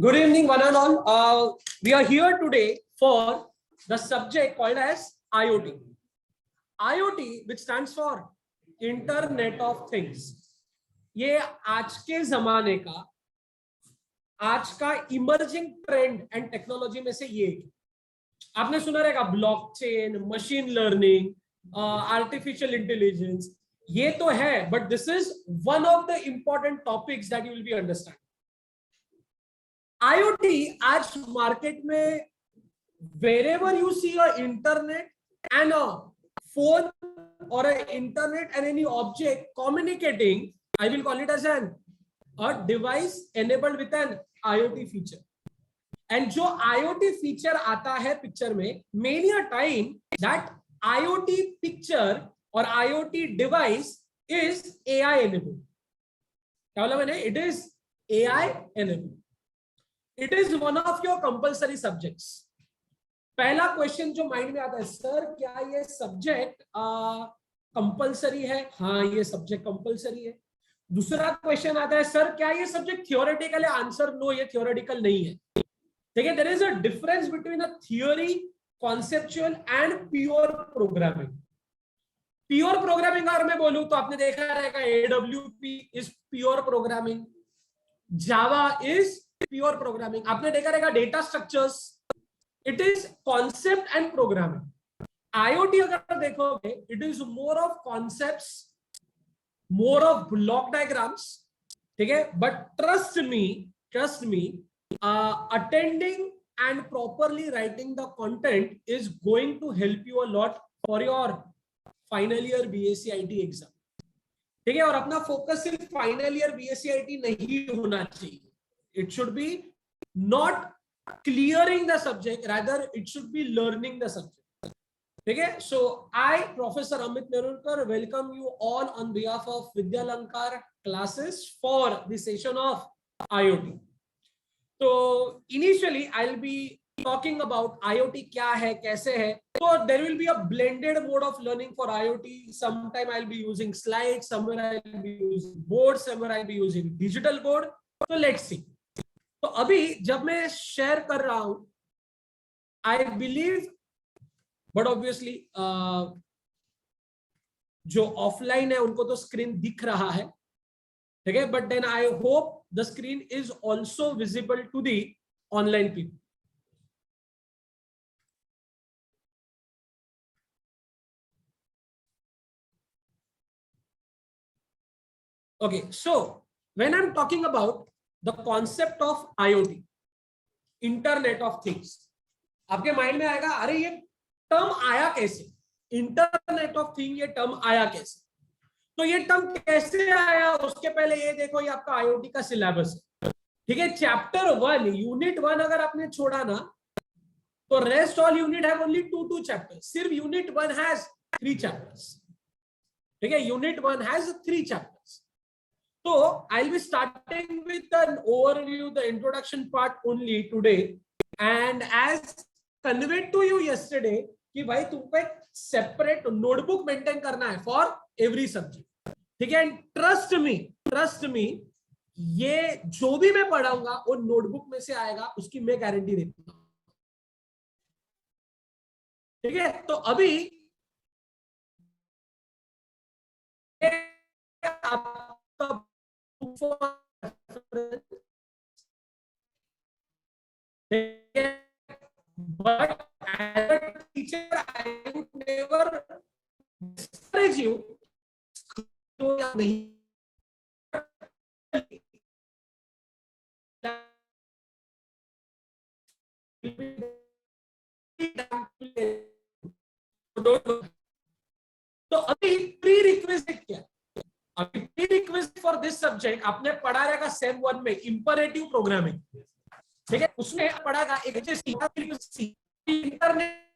Good evening, one and all. We are here today for the subject called as IoT. IoT, which stands for Internet of Things. ये आज के जमाने का आज का emerging trend and technology में से ये आपने सुना रहेगा blockchain, machine learning, artificial intelligence. ये तो है, but this is one of the important topics that you will be understand. IoT आज मार्केट में wherever you see a internet and a phone or a internet and any object communicating, I will call it as a device enabled with an IoT feature. And जो IoT feature आता है picture में, many a time that IoT picture or IoT device is AI enabled. क्या बोला मैंने? It is AI enabled. It is one of your compulsory subjects. पहला question जो mind में आता है, सर क्या ये सब्जेक्ट कंपलसरी है? हाँ, ये सब्जेक्ट कंपलसरी है. दूसरा क्वेश्चन आता है, सर क्या ये सब्जेक्ट थियोरेटिकल है? आंसर नो, ये थियोरेटिकल नहीं है. ठीक है, there is a difference between a theory, conceptual and pure programming. Pure programming अगर मैं बोलूं तो आपने देखा रहेगा AWP is pure programming, Java is pure programming. आपने देखा रहेगा data structures, it is concept and programming. IoT अगर देखोगे, it is more of concepts, more of block diagrams. ठीक है, but trust me, attending and properly writing the content is going to help you a lot for your final year BSc IT exam. ठीक है, और अपना focus सिर्फ final year BSc IT नहीं होना चाहिए. It should be not clearing the subject, rather it should be learning the subject. Okay, so I, Professor Amit Nerurkar, welcome you all on behalf of Vidyalankar classes for the session of IoT. So initially I'll be talking about IoT क्या है, कैसे है. So there will be a blended mode of learning for IoT. Sometime I'll be using slides, somewhere I'll be using board, somewhere I'll be using digital board. So let's see. तो अभी जब मैं share कर रहा हूं, I believe, but obviously जो offline है उनको तो स्क्रीन दिख रहा है. ठीक है, but then I hope the screen is also visible to the online people. Okay, so when I am talking about the concept of IoT, internet of things, आपके माइंड में आएगा, अरे ये टर्म आया कैसे? इंटरनेट ऑफ थिंग, ये term आया कैसे? तो ये टर्म कैसे आया, उसके पहले ये देखो, ये आपका IoT का सिलेबस है. ठीक है, चैप्टर 1, यूनिट 1 अगर आपने छोड़ा ना, तो rest all unit have only 2 chapters. सिर्फ यूनिट 1 हैज 3 चैप्टर्स. ठीक है, unit 1 has 3 chapters. So I'll be starting with an overview, the introduction part only today, and as conveyed to you yesterday कि भाई तुमको एक सेपरेट नोटबुक मेंटेन करना है for every subject. ठीक है, एंड ट्रस्ट मी, ये जो भी मैं पढ़ाऊंगा वो नोटबुक में से आएगा, उसकी मैं गारंटी देता हूं. ठीक है, तो अभी आपका but as a teacher I would never discourage you to नहीं तो अभी प्री रिक्विजिट क्या? अभी pre requisite for this subject आपने पढ़ा रहेगा सेम 1 में इंपरेटिव प्रोग्रामिंग. ठीक है, उसमें पढ़ागा एक internet.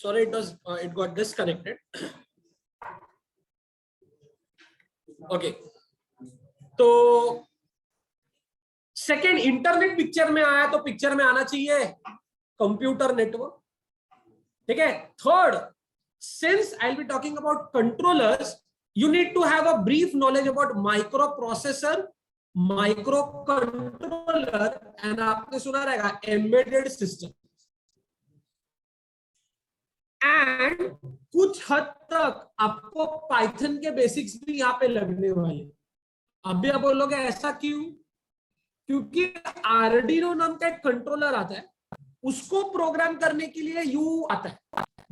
Sorry, it got disconnected. Okay, तो सेकेंड, इंटरनेट पिक्चर में आया तो पिक्चर में आना चाहिए कंप्यूटर नेटवर्क, ठीक है। Third, since I will be talking about controllers, you need to have a brief knowledge about microprocessor, microcontroller and आपने सुना रहेगा embedded system, and कुछ हद तक आपको पाइथन के बेसिक्स भी यहाँ पे लगने वाले। अभी आप बोलोगे ऐसा क्यों? क्योंकि आर्डिनो नाम का एक कंट्रोलर आता है, उसको प्रोग्राम करने के लिए यू आता है,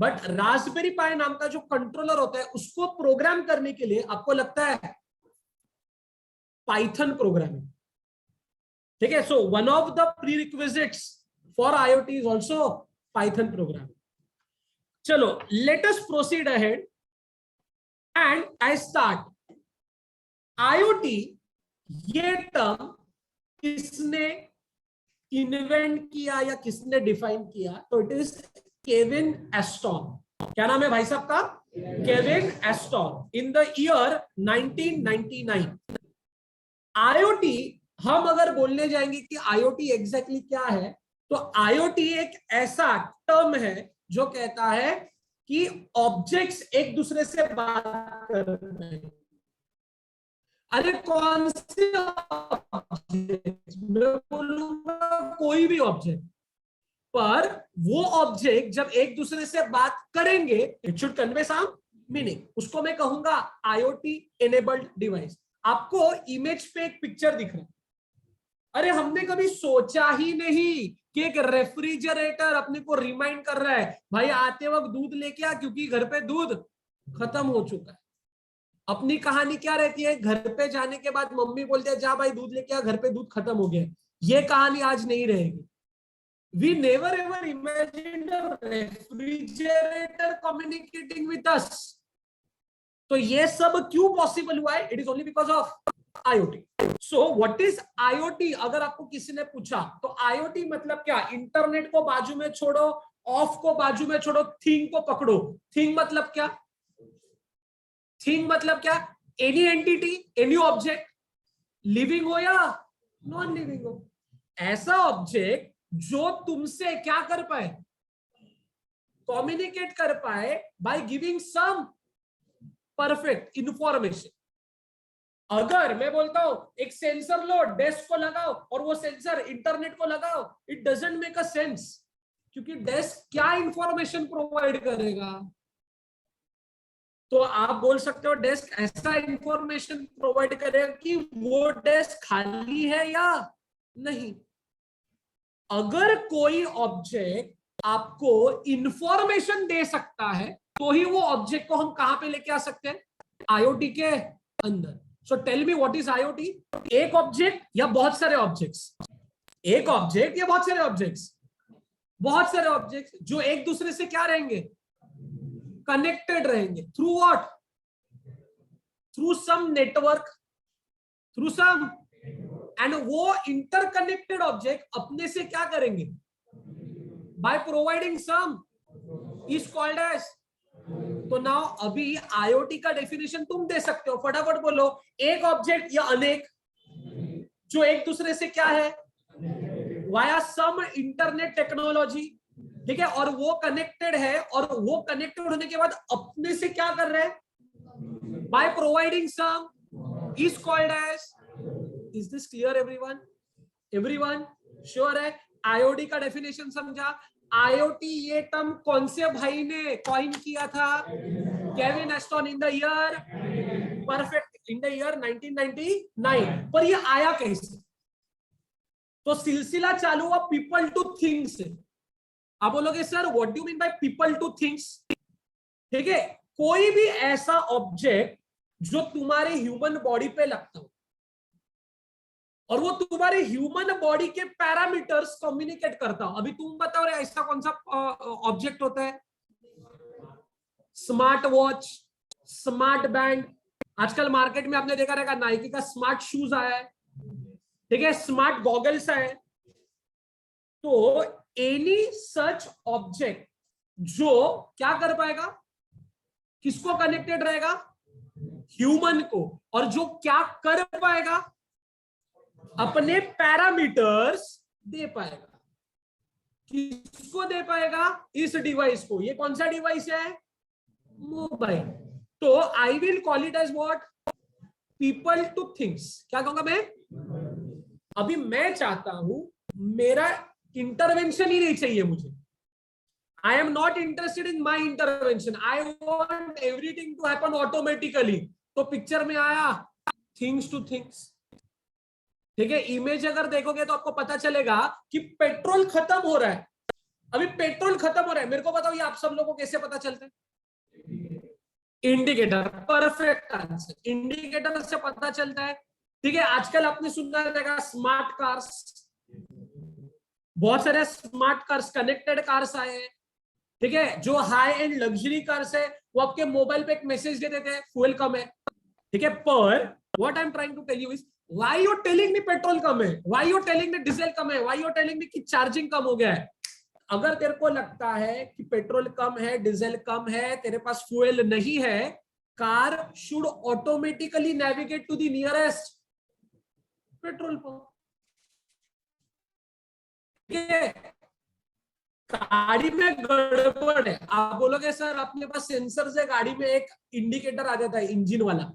बट रास्पबेरी पाई नाम का जो कंट्रोलर होता है उसको प्रोग्राम करने के लिए आपको लगता है पाइथन प्रोग्रामिंग, ठीक है। So one of the prerequisites for IoT is also Python programming. चलो, let us proceed ahead and I start. IoT, ये टर्म किसने इन्वेंट किया या किसने डिफाइन किया? तो इट इज केविन एस्टॉन। क्या नाम है भाई साहब का? Kevin Ashton, in the year 1999। IoT, हम अगर बोलने जाएंगे कि आईओटी एग्जैक्टली क्या है, तो आईओटी एक ऐसा टर्म है जो कहता है कि ऑब्जेक्ट्स एक दूसरे से बात कर रहे हैं। अरे कौन से ऑब्जेक्ट? मैं बोलूंगा कोई भी ऑब्जेक्ट, पर वो ऑब्जेक्ट जब एक दूसरे से बात करेंगे it should convey some meaning, उसको मैं कहूंगा आईओटी एनेबल्ड डिवाइस। आपको इमेज पे एक पिक्चर दिख रहा है, अरे हमने कभी सोचा ही नहीं कि एक रेफ्रिजरेटर अपने को रिमाइंड कर रहा है भाई आते वक्त दूध लेके आ, क्योंकि घर पे दूध खत्म हो चुका है। अपनी कहानी क्या रहती है? घर पे जाने के बाद मम्मी बोलते हैं जा भाई दूध लेके आ, घर पे दूध खत्म हो गया। ये कहानी आज नहीं रहेगी। We never ever imagined a refrigerator communicating with us. तो ये सब क्यों पॉसिबल हुआ है? It is only because of IoT. So what is IoT? अगर आपको किसी ने पूछा तो IoT मतलब क्या? इंटरनेट को बाजू में छोड़ो, ऑफ को बाजू में छोड़ो, थिंग को पकड़ो। थिंग मतलब क्या? थिंग मतलब क्या? Any entity, any object, living हो या नॉन लिविंग हो, ऐसा ऑब्जेक्ट जो तुमसे क्या कर पाए? कम्युनिकेट कर पाए by giving some perfect information. अगर मैं बोलता हूं एक सेंसर लो, डेस्क को लगाओ, और वो सेंसर इंटरनेट को लगाओ, it doesn't make a sense, क्योंकि डेस्क क्या इंफॉर्मेशन प्रोवाइड करेगा? तो आप बोल सकते हो डेस्क ऐसा इंफॉर्मेशन प्रोवाइड करेगा कि वो डेस्क खाली है या नहीं। अगर कोई ऑब्जेक्ट आपको इंफॉर्मेशन दे सकता है तो ही वो ऑब्जेक्ट को हम कहां पे लेके आ सकते हैं? आईओटी के अंदर। So tell me what is IoT? एक ऑब्जेक्ट या बहुत सारे ऑब्जेक्ट्स? एक ऑब्जेक्ट या बहुत सारे ऑब्जेक्ट्स? बहुत सारे ऑब्जेक्ट्स जो एक दूसरे से क्या रहेंगे? कनेक्टेड रहेंगे। Through what? Through some network, through some, and वो इंटरकनेक्टेड ऑब्जेक्ट अपने से क्या करेंगे? By providing some is called as. तो नाउ अभी आईओटी का डेफिनेशन तुम दे सकते हो, फटाफट बोलो। एक ऑब्जेक्ट या अनेक जो एक दूसरे से क्या है? वाया सम इंटरनेट टेक्नोलॉजी, ठीक है, और वो कनेक्टेड है, और वो कनेक्टेड होने के बाद अपने से क्या कर रहे हैं? By providing some is called as. Is this clear everyone? Everyone sure है? IoT का डेफिनेशन समझा? IoT ये टर्म कौन से भाई ने कॉइन किया था? Kevin Ashton, in the year, perfect, in the year 1999। पर ये आया कैसे? तो सिलसिला चालू हुआ पीपल टू थिंग्स से। आप बोलोगे sir what do you mean by people to things? ठीक है, कोई भी ऐसा ऑब्जेक्ट जो तुम्हारे ह्यूमन बॉडी पे लगता हो और वो तुम्हारे ह्यूमन बॉडी के पैरामीटर्स कम्युनिकेट करता हो। अभी तुम बताओ रे ऐसा कौन सा ऑब्जेक्ट होता है? स्मार्ट वॉच, स्मार्ट बैंड, आजकल मार्केट में आपने देखा रहेगा नाइकी का स्मार्ट शूज आया है, ठीक है, स्मार्ट गॉगल्स आए। तो एनी सच ऑब्जेक्ट जो क्या कर पाएगा? किसको कनेक्टेड रहेगा? ह्यूमन को। और जो क्या कर पाएगा? अपने पैरामीटर्स दे पाएगा। किसको दे पाएगा? इस डिवाइस को। ये कौन सा डिवाइस है? मोबाइल। तो I will call it as what? People to things. क्या कहूंगा मैं? अभी मैं चाहता हूं मेरा इंटरवेंशन ही नहीं चाहिए मुझे। I am not interested in my intervention. I want everything to happen automatically. तो पिक्चर में आया things to things। ठीक है, इमेज अगर देखोगे तो आपको पता चलेगा कि पेट्रोल खत्म हो रहा है। अभी पेट्रोल खत्म हो रहा है, मेरे को बताओ ये आप सब लोगों को कैसे पता चलता है? इंडिकेटर। Perfect answer. इंडिकेटर से पता चलता है। ठीक है, आजकल आपने सुना रहेगा स्मार्ट कार्स, बहुत सारे स्मार्ट कार्स, कनेक्टेड कार्स आए हैं। ठीक है, जो हाई एंड लग्जरी कार्स है वो आपके मोबाइल पे एक मैसेज दे देते हैं फ्यूल कम है। ठीक है, पर what I am trying to tell you is why you telling me petrol कम है, why you telling me diesel कम है, व्हाई यू टेलिंग मी कि चार्जिंग कम हो गया है। अगर तेरे को लगता है कि पेट्रोल कम है, डीजल कम है, तेरे पास फ्यूल नहीं है, car should automatically navigate to the nearest petrol pump. ठीक है, गाड़ी में गड़बड़ है, आप बोलोगे सर अपने पास सेंसर है गाड़ी में, एक इंडिकेटर आ जाता है इंजन वाला।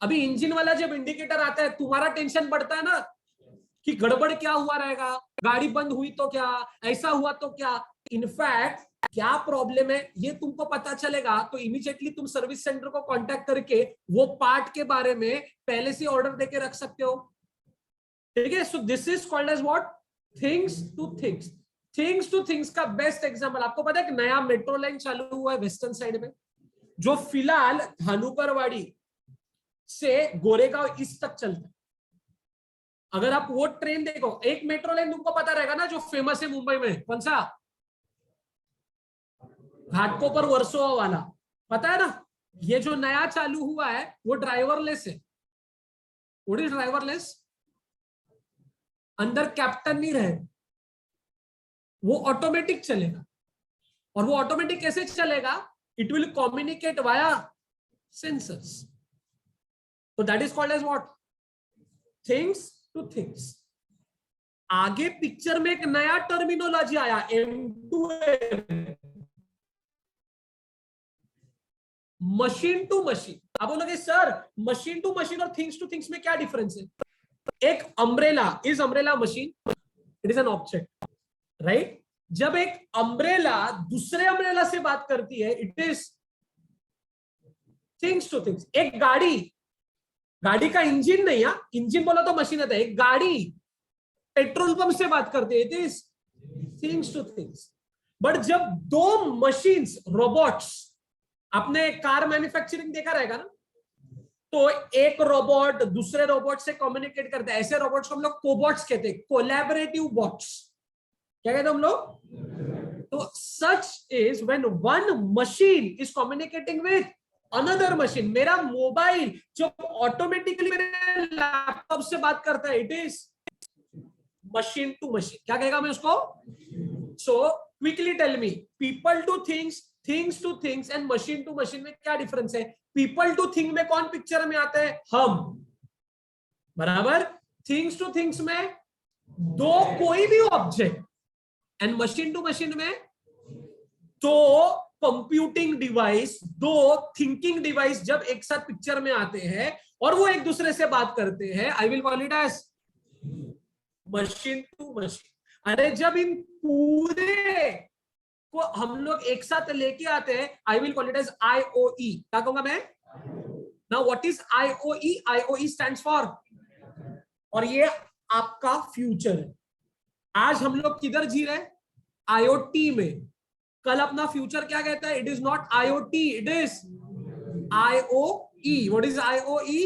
अभी इंजन वाला जब इंडिकेटर आता है तुम्हारा टेंशन बढ़ता है ना कि गड़बड़ क्या हुआ रहेगा, गाड़ी बंद हुई तो क्या, ऐसा हुआ तो क्या। इनफैक्ट क्या प्रॉब्लम है ये तुमको पता चलेगा तो इमीडिएटली तुम सर्विस सेंटर को कांटेक्ट करके वो पार्ट के बारे में पहले से ऑर्डर देके रख सकते हो। ठीक है, so this is called as what? Things to things. Things to things का बेस्ट एग्जांपल आपको पता है कि नया मेट्रो लाइन चालू हुआ है वेस्टर्न साइड में, जो फिलहाल धानुकरवाड़ी से गोरेगांव ईस्ट तक चलता है। अगर आप वो ट्रेन देखो, एक मेट्रो लाइन तुमको पता रहेगा ना जो फेमस है मुंबई में, कौन सा? घाटकोपर वर्सोवा वाला, पता है ना? ये जो नया चालू हुआ है वो ड्राइवरलेस है। What is driverless? अंदर कैप्टन नहीं रहे, वो ऑटोमेटिक चलेगा। और वो ऑटोमेटिक कैसे चलेगा? It will communicate via sensors. तो that is called as what? Things to things. आगे पिक्चर में एक नया टर्मिनोलॉजी आया, M2M, मशीन टू मशीन। आप बोलोगे सर मशीन टू मशीन और थिंग्स टू थिंग्स में क्या डिफरेंस है? एक umbrella, is umbrella machine? It is an object, right? जब एक अम्ब्रेला दूसरे अम्ब्रेला से बात करती है it is things to things. एक गाड़ी, गाड़ी का इंजन नहीं, इंजन बोला तो मशीन आता है। एक गाड़ी पेट्रोल पंप से बात करती है, it is things to things. But जब दो मशीन्स, रोबोट्स, आपने कार मैन्युफैक्चरिंग देखा रहेगा ना, तो एक रोबोट दूसरे रोबोट से कम्युनिकेट करता है। ऐसे रोबोट्स को हम लोग कोबॉट्स कहते हैं, कोलैबोरेटिव बॉट्स। क्या कहते हैं हम लोग? तो such is when one machine is communicating with another machine. मेरा मोबाइल जो ऑटोमेटिकली मेरे लैपटॉप से बात करता है, it is machine to machine. क्या कहेगा मैं उसको? So quickly tell me, people to things, things to things and machine to machine में क्या डिफरेंस है? पीपल टू थिंग में कौन पिक्चर में आता है? हम, बराबर। थिंग्स टू थिंग्स में दो कोई भी object, and machine to machine में दो कंप्यूटिंग डिवाइस, दो थिंकिंग डिवाइस जब एक साथ पिक्चर में आते हैं और वो एक दूसरे से बात करते हैं, I will call it as machine to machine. अरे जब इन पूरे को हम लोग एक साथ लेके आते हैं, I will call it as IOE। क्या कहूंगा मैं? Now what is IOE? IOE stands for, और ये आपका फ्यूचर है। आज हम लोग किधर जी रहे हैं? IoT में। कल अपना फ्यूचर क्या कहता है? It is not IoT, it is IOE। What is IOE?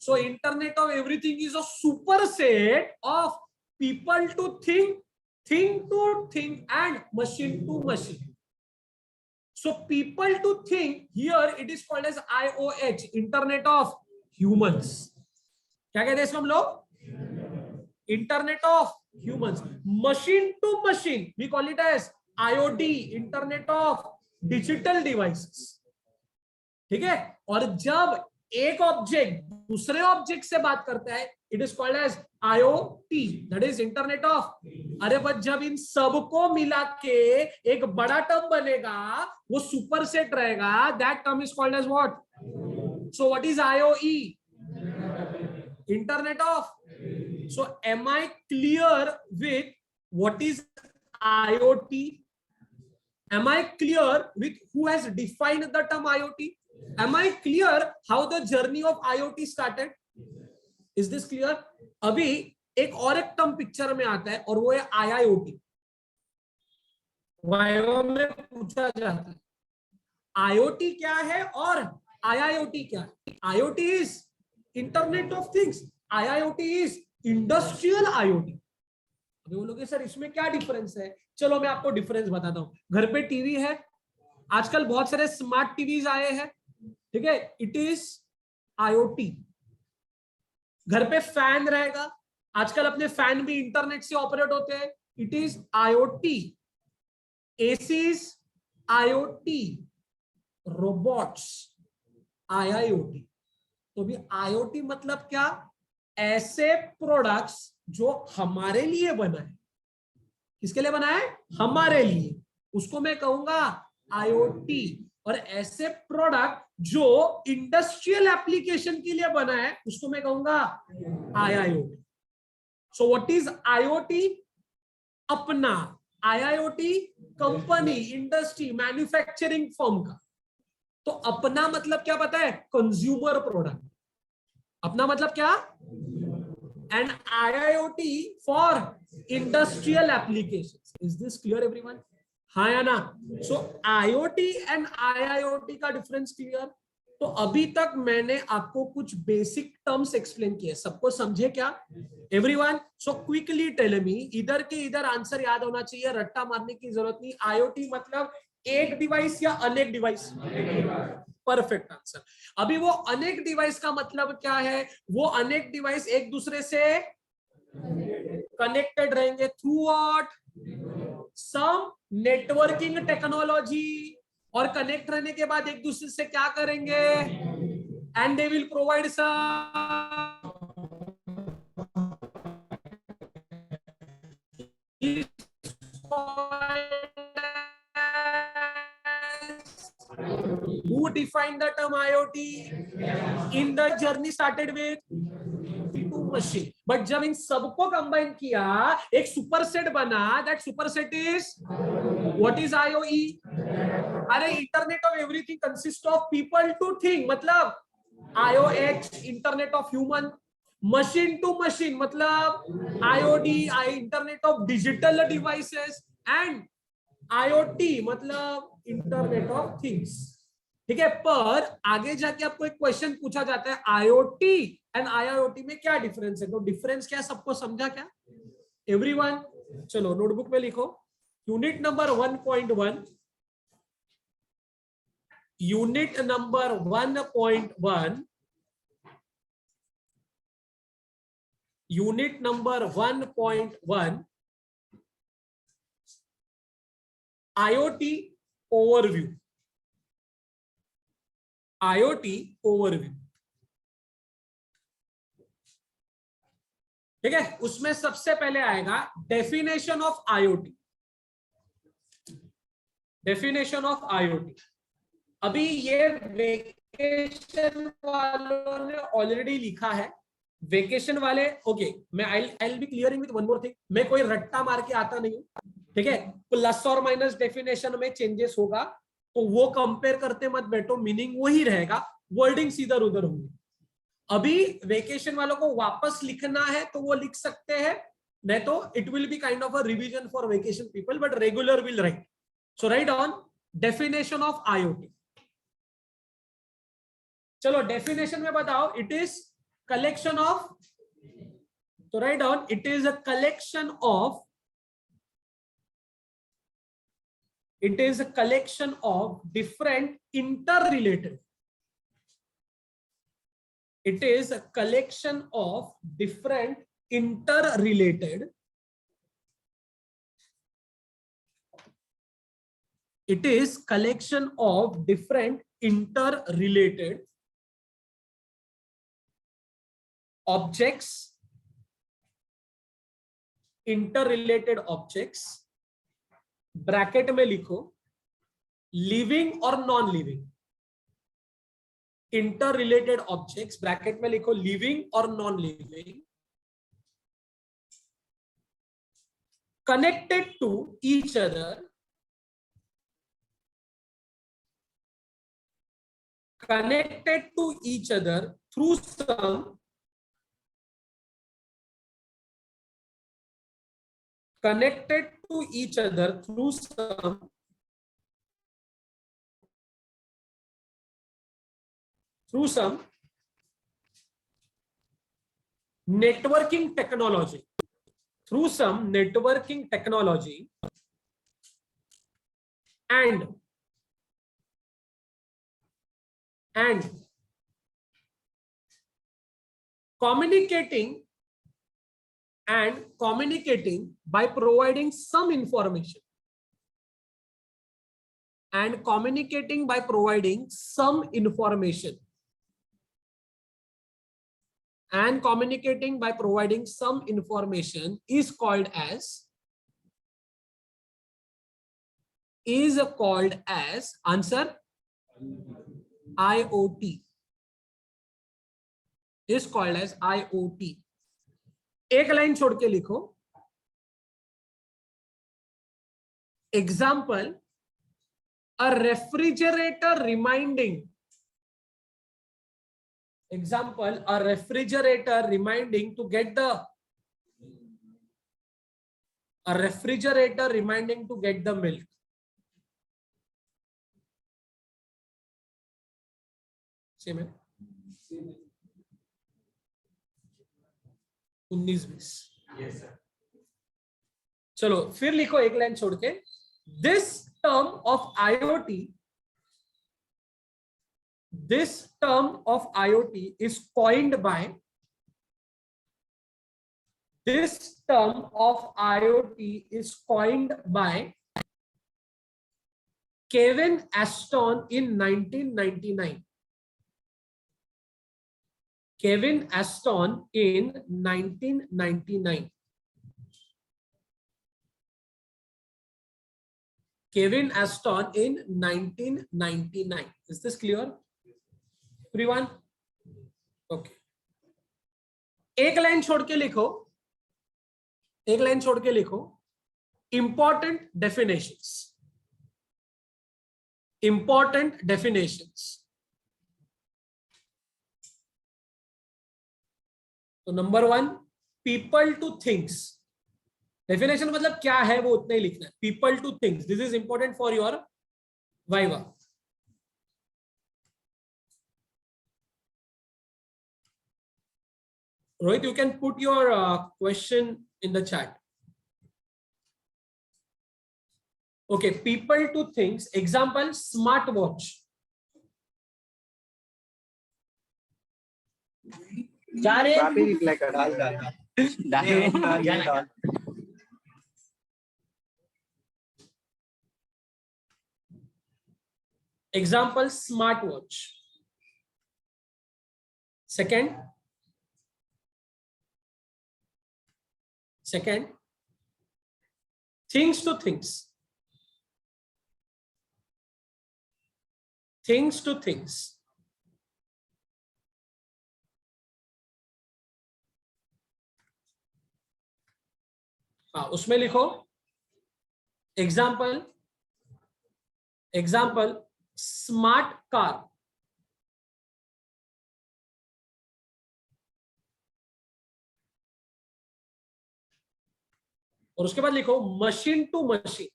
So Internet of Everything is a superset of people to think, thing to think, and machine to machine. So people to think, here it is called as IOH, Internet of Humans. क्या कहते हैं इसको हम लोग? Internet of Humans. Machine to machine, we call it as IoT, Internet of Digital Devices. ठीक है? और जब एक ऑब्जेक्ट दूसरे ऑब्जेक्ट से बात करता है, it is called as IoT, that is internet of. अरे बस जब इन सबको मिला के एक बड़ा टर्म बनेगा, वो सुपर सेट रहेगा, that term is called as what? So what is IoE? Internet of. So am I clear with what is IoT? Am I clear with who has defined the term IoT? Am I clear how the journey of IoT started? Is this clear? अभी एक और एक term picture में आता है और वो है IIoT। वाइवा में पूछा जाता है IoT क्या है और IIoT क्या है। IoT is Internet of Things, IIoT is Industrial IoT। अभी बोलोगे सर इसमें क्या डिफरेंस है? चलो मैं आपको डिफरेंस बताता हूं। घर पे टीवी है, आजकल बहुत सारे स्मार्ट टीवीज आए हैं, ठीक है, इट इज IoT। घर पे फैन रहेगा, आजकल अपने फैन भी इंटरनेट से ऑपरेट होते हैं, it is IoT। ACs IoT, robots IIoT। तो भी IoT मतलब क्या? ऐसे प्रोडक्ट्स जो हमारे लिए बना है। किसके लिए बना है? हमारे लिए, उसको मैं कहूंगा IoT। और ऐसे प्रोडक्ट जो इंडस्ट्रियल एप्लीकेशन के लिए बना है, उसको मैं कहूंगा IIoT। So what is IoT? अपना। IIoT company, industry, manufacturing firm का। तो अपना मतलब क्या पता है? Consumer product. अपना मतलब क्या? and IIoT for industrial applications. Is this clear everyone? हाँ या ना? So IoT and IIoT का डिफरेंस क्लियर? तो अभी तक मैंने आपको कुछ बेसिक टर्म्स एक्सप्लेन किए, सबको समझे क्या everyone? So quickly tell me, इधर के इधर आंसर याद होना चाहिए, रट्टा मारने की जरूरत नहीं। IoT मतलब एक डिवाइस या अनेक डिवाइस? Perfect answer. अभी वो अनेक डिवाइस का मतलब क्या है? वो अनेक डिवाइस एक दूसरे से कनेक्टेड रहेंगे through what? Some networking technology. और कनेक्ट रहने के बाद एक दूसरे से क्या करेंगे? And they will provide some who defined the term IoT? In the journey started with machine, but जब इन सबको कंबाइन किया एक सुपर सेट बना, that super set is what is IoE? अरे internet of everything consist of people to thing, मतलब IOH, internet of human. Machine to machine मतलब IoD, internet of digital devices. And IoT मतलब internet of things. ठीक है, पर आगे जाके आपको एक क्वेश्चन पूछा जाता है IoT एंड IIoT में क्या डिफरेंस है? तो डिफरेंस क्या, सबको समझा क्या एवरीवन? चलो नोटबुक में लिखो, unit number 1.1, unit number 1.1, unit number 1.1, IoT overview. IoT overview, ठीक है। उसमें सबसे पहले आएगा definition of IoT। Definition of IoT, अभी ये वेकेशन वालों ने ऑलरेडी लिखा है। वेकेशन वाले, ओके, मैं I be clearing with one more thing, मैं कोई रट्टा मार के आता नहीं हूं, ठीक है। प्लस और माइनस डेफिनेशन में चेंजेस होगा, तो वो कंपेयर करते मत बैठो, मीनिंग वही रहेगा, वर्डिंग्स इधर उधर होंगे। अभी वेकेशन वालों को वापस लिखना है तो वो लिख सकते हैं, नहीं तो it will be kind of a revision for vacation people, but regular will write. So right on definition of IoT। चलो डेफिनेशन में बताओ, इट इज कलेक्शन ऑफ, तो write down, it is a collection of, it is a collection of different interrelated, it is a collection of different interrelated, it is collection of different interrelated objects inter related objects, bracket में लिखो living और non living, inter related objects bracket में लिखो living और non living, connected to each other, connected to each other through some connected to each other through some networking technology, through some networking technology, and communicating by providing some information, and communicating by providing some information, and communicating by providing some information is called as answer IoT, is called as IoT. एक line छोड़ के लिखो example, a refrigerator reminding, example, a refrigerator reminding to get the milk. Same है 19-20। चलो फिर लिखो एक line छोड़ के, this term of IoT is coined by Kevin Aston in 1999. Kevin Aston in 1999. Kevin Aston in 1999. Is this clear? Everyone? Okay. एक line छोड़ के लिखो important definitions. तो number 1, people to things. Definition मतलब क्या है वो उतना ही लिखना है. people to things, this is important for your viva. Rohit, you can put your question in the chat. Okay, people to things. Example, smartwatch. Example, smartwatch. Second, things to things. Things to things. हाँ, उसमें लिखो example smart car. और उसके बाद लिखो machine to machine.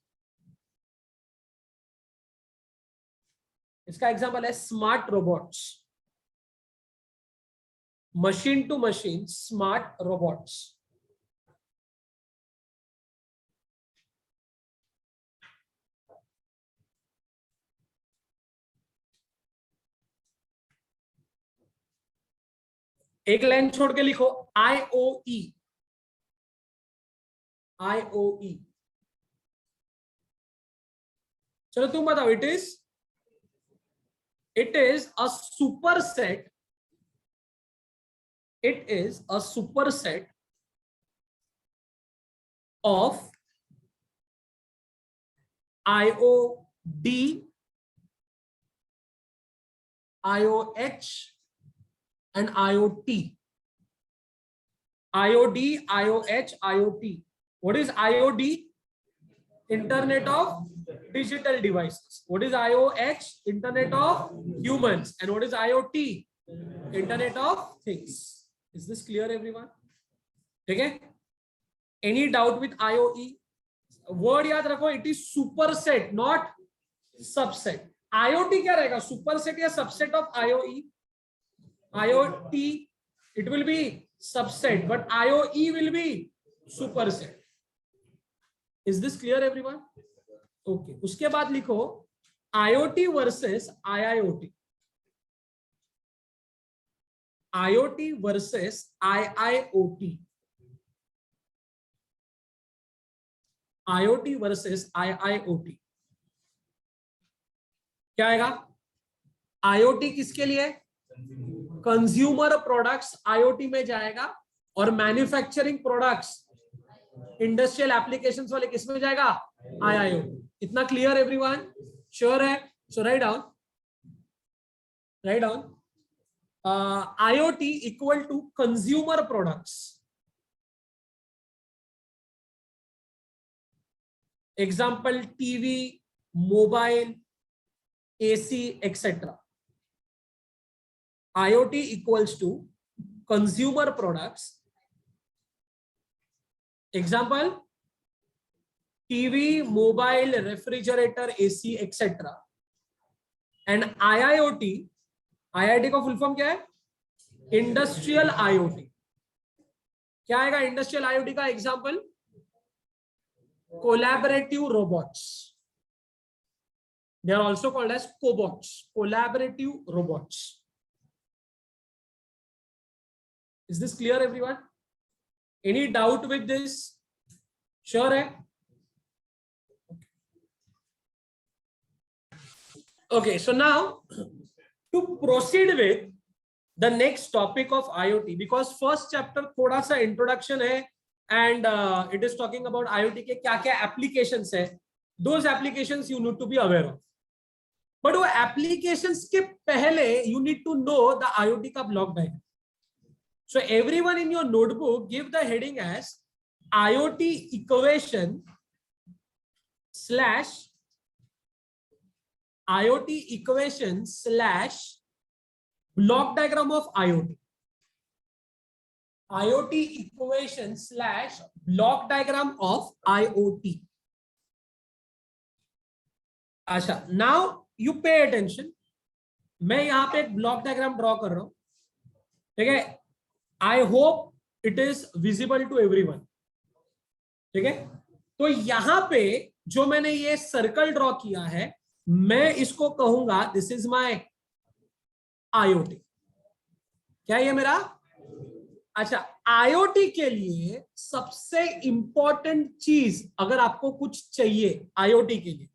इसका example है smart robots. Machine to machine smart robots. एक लाइन छोड़ के लिखो IoE. चलो तुम बताओ. It is a superset. It is a superset of IOD, IOH and IoT. IOD, IOH, IoT. What is IOD? Internet of digital devices. What is IOH? Internet of humans. And what is IoT? Internet of things. Is this clear, everyone? Okay. Any doubt with IoE? Word याद रखो, it is superset, not subset. IoT क्या रहेगा? Superset या subset of IoE? IoT, it will be subset, but IoE will be superset. Is this clear, everyone? Okay. उसके बाद लिखो IoT versus IIoT. IoT versus IIoT. IoT versus IIoT. क्या आएगा? IoT किसके लिए? कंज्यूमर प्रोडक्ट्स IoT में जाएगा और मैन्युफैक्चरिंग प्रोडक्ट्स इंडस्ट्रियल एप्लीकेशंस वाले किस में जाएगा? IIoT. इतना क्लियर एवरीवन? श्योर है? So write down IoT equal to consumer products. Example TV, mobile, AC, etc. IoT equals to consumer products. Example, TV, mobile, refrigerator, AC, etc. And IIoT, IIoT का full form क्या है? Industrial IoT. क्या आएगा industrial IoT का example? Collaborative robots. They are also called as cobots, collaborative robots. Is this clear, everyone? Any doubt with this? Sure hai? Okay, so now to proceed with the next topic of IoT, because first chapter thoda sa introduction hai and it is talking about IoT के क्या क्या applications है. Those applications you need to be aware of. But वो applications के पहले you need to know the IoT का block diagram. So everyone in your notebook give the heading as IoT equation slash block diagram of IoT. IoT equation slash block diagram of IoT. अच्छा, now you pay attention. मैं यहां पे एक block diagram draw कर रहा हूं. ठीक है? I hope it is visible to everyone. ठीक है? तो यहां पे जो मैंने ये सर्कल ड्रॉ किया है, मैं इसको कहूंगा दिस इज माय IoT. क्या ये मेरा? अच्छा, IoT के लिए सबसे इंपॉर्टेंट चीज अगर आपको कुछ चाहिए IoT के लिए,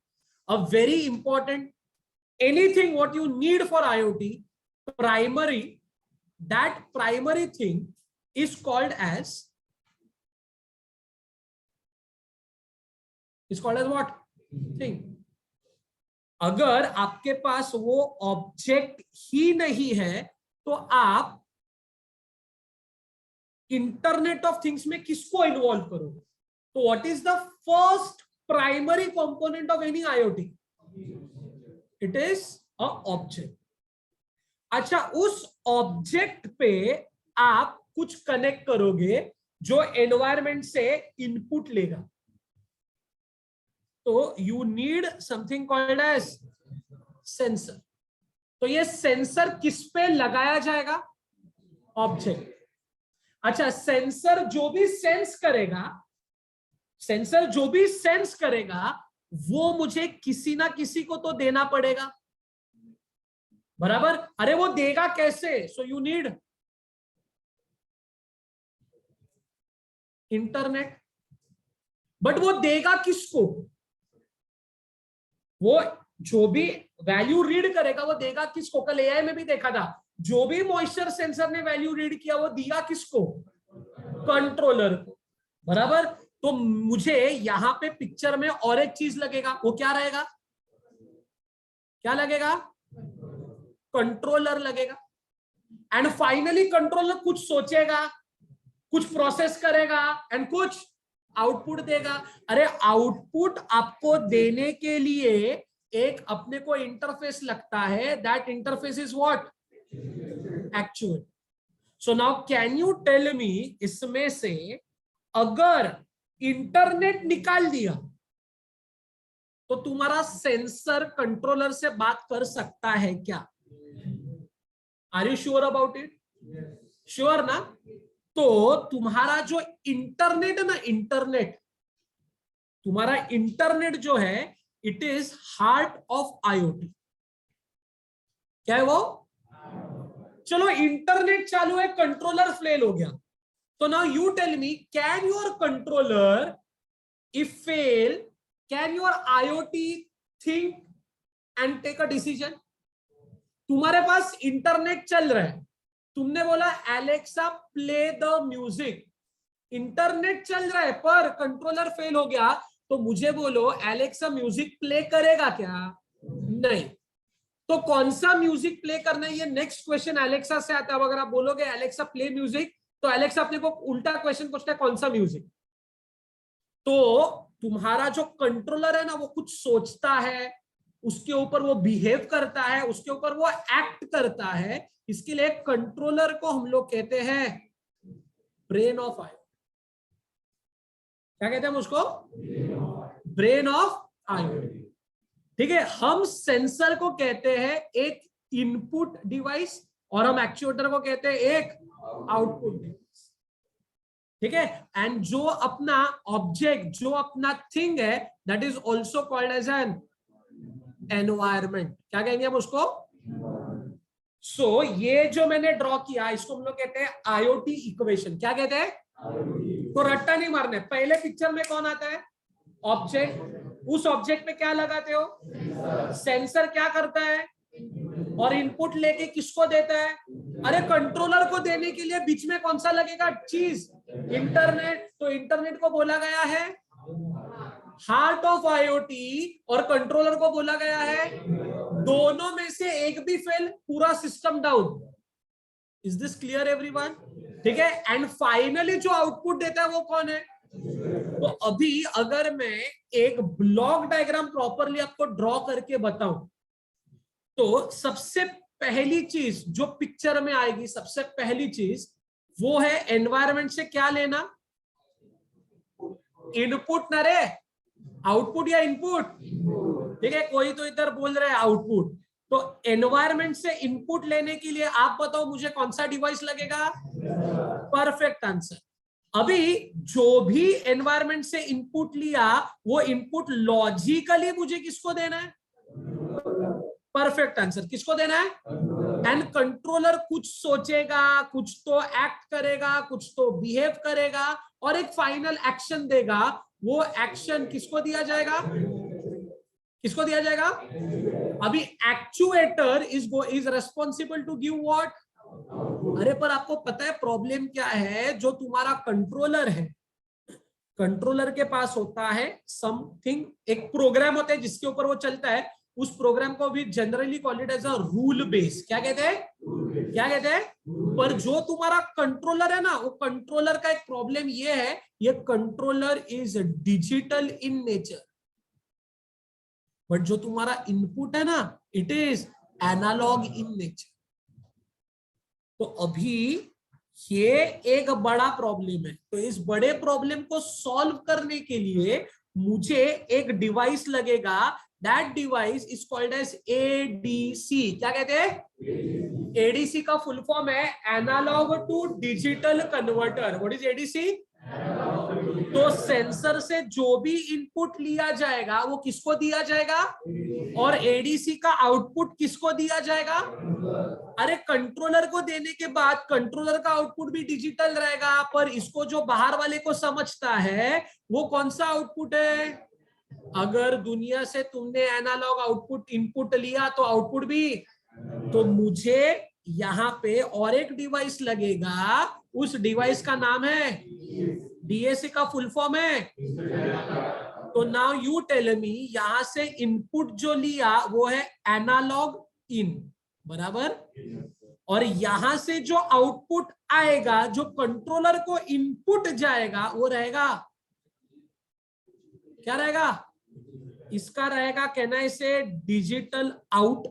a very important anything what you need for IoT, that primary thing is called as what? Thing. अगर आपके पास वो ऑब्जेक्ट ही नहीं है तो आप इंटरनेट ऑफ थिंग्स में किसको इन्वॉल्व करोगे? तो what is the first primary component of any IoT? It is a object. अच्छा, उस ऑब्जेक्ट पे आप कुछ कनेक्ट करोगे जो एनवायरमेंट से इनपुट लेगा. तो you need something called as sensor. तो ये सेंसर किस पे लगाया जाएगा? ऑब्जेक्ट. अच्छा, सेंसर जो भी सेंस करेगा वो मुझे किसी ना किसी को तो देना पड़ेगा. बराबर? अरे वो देगा कैसे? So you need internet. But वो देगा किसको? वो जो भी वैल्यू रीड करेगा वो देगा किसको? कल AI में भी देखा था, जो भी मॉइस्चर सेंसर ने वैल्यू रीड किया वो दिया किसको? कंट्रोलर को. बराबर? तो मुझे यहां पे पिक्चर में और एक चीज लगेगा, वो क्या रहेगा? क्या लगेगा? कंट्रोलर लगेगा। एंड फाइनली कंट्रोलर कुछ सोचेगा, कुछ प्रोसेस करेगा एंड कुछ आउटपुट देगा। अरे आउटपुट आपको देने के लिए एक अपने को इंटरफेस लगता है, that interface is what? Actual. So now can you tell me, इसमें से अगर इंटरनेट निकाल दिया तो तुम्हारा सेंसर कंट्रोलर से बात कर सकता है क्या? Are you sure about it? Sure ना? तो तुम्हारा जो इंटरनेट है ना, इंटरनेट, तुम्हारा इंटरनेट जो है, it is heart of IoT. क्या है वो? चलो इंटरनेट चालू है, कंट्रोलर फेल हो गया, तो now you tell me, can your controller if fail, can your IoT think and take a decision? तुम्हारे पास इंटरनेट चल रहा है, तुमने बोला Alexa play the music, internet चल रहा है पर कंट्रोलर फेल हो गया, तो मुझे बोलो एलेक्सा म्यूजिक प्ले करेगा क्या? नहीं। तो कौन सा म्यूजिक प्ले करना है, ये नेक्स्ट क्वेश्चन एलेक्सा से आता है। अगर आप बोलोगे एलेक्सा प्ले म्यूजिक, तो एलेक्सा अपने को उल्टा क्वेश्चन पूछता है, कौन सा म्यूजिक? तो तुम्हारा जो कंट्रोलर है ना, वो कुछ सोचता है, उसके ऊपर वो बिहेव करता है, उसके ऊपर वो एक्ट करता है। इसके लिए कंट्रोलर को हम लोग कहते हैं ब्रेन ऑफ आईओटी। क्या कहते हैं उसको? Brain of IoT. ठीक है, हम सेंसर को कहते हैं एक इनपुट डिवाइस और हम एक्चुएटर को कहते हैं एक आउटपुट डिवाइस। ठीक है, एंड जो अपना ऑब्जेक्ट, जो अपना थिंग है, that is also called as an environment. क्या कहेंगे हम उसको? सो ये जो मैंने ड्रॉ किया, इसको हम लोग कहते हैं आईओटी इक्वेशन। क्या कहते हैं? तो रट्टा नहीं मारना है। पहले पिक्चर में कौन आता है? ऑब्जेक्ट। उस ऑब्जेक्ट पे क्या लगाते हो? सेंसर क्या करता है? और इनपुट लेके किसको देता है? अरे कंट्रोलर को देने के लिए बीच में कौन सा लगेगा चीज? इंटरनेट। तो इंटरनेट को बोला गया है हार्ट ऑफ आईओटी, और कंट्रोलर को बोला गया है, दोनों में से एक भी फेल, पूरा system down. Is this clear everyone? ठीक है, एंड फाइनली जो आउटपुट देता है वो कौन है? तो अभी अगर मैं एक ब्लॉक डायग्राम प्रॉपरली आपको ड्रॉ करके बताऊं, तो सबसे पहली चीज जो पिक्चर में आएगी, सबसे पहली चीज वो है एनवायरनमेंट से क्या लेना? इनपुट ना रे, आउटपुट या इनपुट? ठीक है, कोई तो इधर बोल रहे हैं आउटपुट। तो एनवायरनमेंट से इनपुट लेने के लिए आप बताओ मुझे कौन सा डिवाइस लगेगा? Perfect answer. अभी जो भी एनवायरनमेंट से इनपुट लिया, वो इनपुट लॉजिकली मुझे किसको देना है? Perfect answer. किसको देना है? एंड कंट्रोलर कुछ सोचेगा, कुछ तो एक्ट करेगा, कुछ तो बिहेव करेगा, और एक फाइनल एक्शन देगा। वो एक्शन किसको दिया जाएगा? किसको दिया जाएगा? अभी actuator is responsible to give what? अरे पर आपको पता है प्रॉब्लम क्या है? जो तुम्हारा कंट्रोलर है, कंट्रोलर के पास होता है समथिंग, एक प्रोग्राम होता है जिसके ऊपर वो चलता है। उस प्रोग्राम को भी generally called it as a rule base. क्या कहते हैं? क्या कहते हैं? पर जो तुम्हारा कंट्रोलर है ना, वो कंट्रोलर का एक प्रॉब्लम ये है, ये controller is digital in nature, but जो तुम्हारा इनपुट है ना, it is analog in nature. तो अभी ये एक बड़ा प्रॉब्लम है। तो इस बड़े प्रॉब्लम को सॉल्व करने के लिए मुझे एक डिवाइस लगेगा, that device is called as ADC. क्या कहते हैं? एडीसी का फुल फॉर्म है analog to digital converter. What is ADC? तो सेंसर से जो भी इनपुट लिया जाएगा वो किसको दिया जाएगा, और एडीसी का आउटपुट किसको दिया जाएगा? अरे कंट्रोलर को देने के बाद कंट्रोलर का आउटपुट भी डिजिटल रहेगा, पर इसको जो बाहर वाले को समझता है वो कौन सा आउटपुट है? अगर दुनिया से तुमने एनालॉग आउटपुट इनपुट लिया तो आउटपुट भी। तो मुझे यहाँ पे और एक डिवाइस लगेगा, उस डिवाइस का नाम है डीएसी का फुल फॉर्म है। तो नाउ यू टेल मी, यहां से इनपुट जो लिया वो है एनालॉग इन, बराबर, और यहां से जो आउटपुट आएगा, जो कंट्रोलर को इनपुट जाएगा, वो रहेगा, क्या रहेगा, इसका रहेगा, कहना है इसे digital out,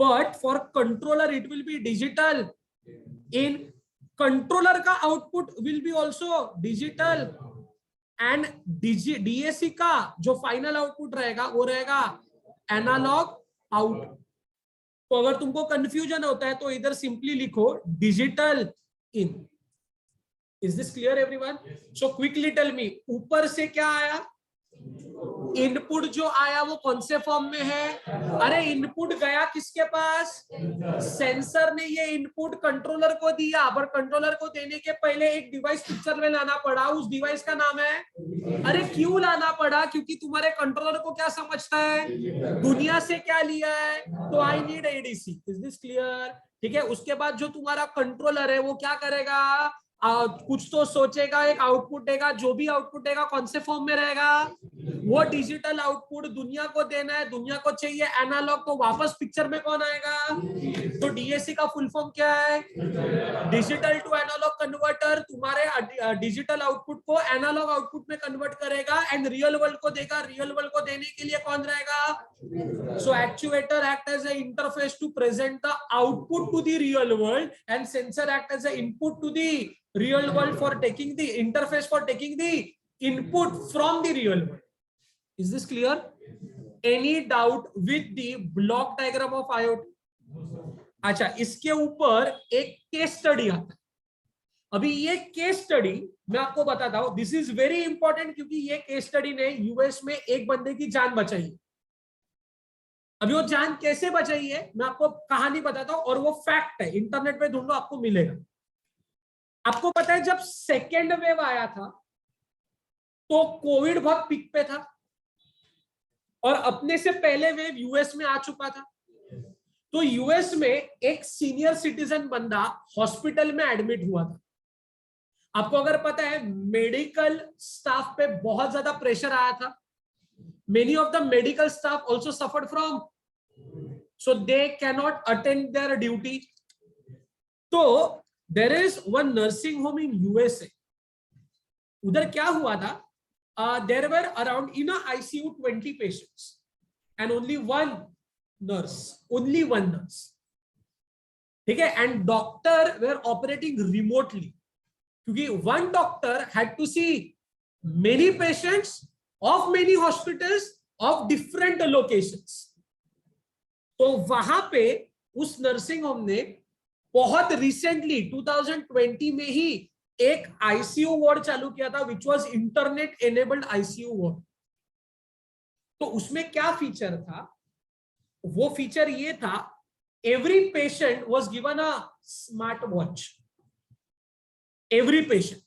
but for controller it will be digital in. Controller का output will be also digital, and DAC का जो फाइनल आउटपुट रहेगा वो रहेगा एनालॉग आउट। तो अगर तुमको कंफ्यूजन होता है तो इधर सिंपली लिखो digital in. Is this clear everyone? So quickly tell me, ऊपर से क्या आया, इनपुट जो आया वो कौन से फॉर्म में है? अरे इनपुट गया किसके पास? सेंसर ने ये इनपुट कंट्रोलर को दिया, पर कंट्रोलर को देने के पहले एक डिवाइस पिक्चर में लाना पड़ा, उस डिवाइस का नाम है, अरे क्यों लाना पड़ा? क्योंकि तुम्हारे कंट्रोलर को क्या समझता है, दुनिया से क्या लिया है, तो I need ADC. Is this clear? ठीक है, उसके बाद जो तुम्हारा कंट्रोलर है वो क्या करेगा, कुछ तो सोचेगा, एक आउटपुट देगा, जो भी आउटपुट देगा कौन से फॉर्म में रहेगा, वो डिजिटल आउटपुट दुनिया को देना है, दुनिया को चाहिए एनालॉग, तो वापस पिक्चर में कौन आएगा? तो डीएसी का फुल फॉर्म क्या है? Digital to analog converter. तुम्हारे डिजिटल आउटपुट को एनालॉग आउटपुट में कन्वर्ट करेगा एंड रियल वर्ल्ड को देगा। रियल वर्ल्ड को देने के लिए कौन रहेगा? So actuator act as a interface to present the output to the real world, and sensor act as a input to the real world for taking the interface, for taking the input from the real world. Is this clear? Any doubt with the block diagram of IoT? अच्छा, इसके ऊपर एक case study आता है। अभी ये case study मैं आपको बताता हूं, दिस इज वेरी इंपॉर्टेंट, क्योंकि ये केस स्टडी ने यूएस में एक बंदे की जान बचाई है। अभी वो जान कैसे बचाई है मैं आपको कहानी बताता हूं, और वो फैक्ट है, इंटरनेट पे ढूंढो आपको मिलेगा। आपको पता है जब सेकेंड वेव आया था तो कोविड बहुत पीक पे था, और अपने से पहले वेव यूएस में आ चुका था। तो यूएस में एक सीनियर सिटीजन बंदा हॉस्पिटल में एडमिट हुआ था। आपको अगर पता है मेडिकल स्टाफ पे बहुत ज्यादा प्रेशर आया था, many of the medical staff also suffered from, so they can not attend there duty. तो there is one nursing home in USA. उधर क्या हुआ था, there were around in a ICU 20 patients and only one nurse, ठीक है, and doctor were operating remotely, क्योंकि one doctor had to see many patients of many hospitals of different locations. तो वहां पे उस नर्सिंग होम ने बहुत recently 2020 में ही एक आईसीयू वार्ड चालू किया था, which was internet enabled ICU ward. तो उसमें क्या फीचर था, वो फीचर ये था, every patient was given a smart watch, every patient.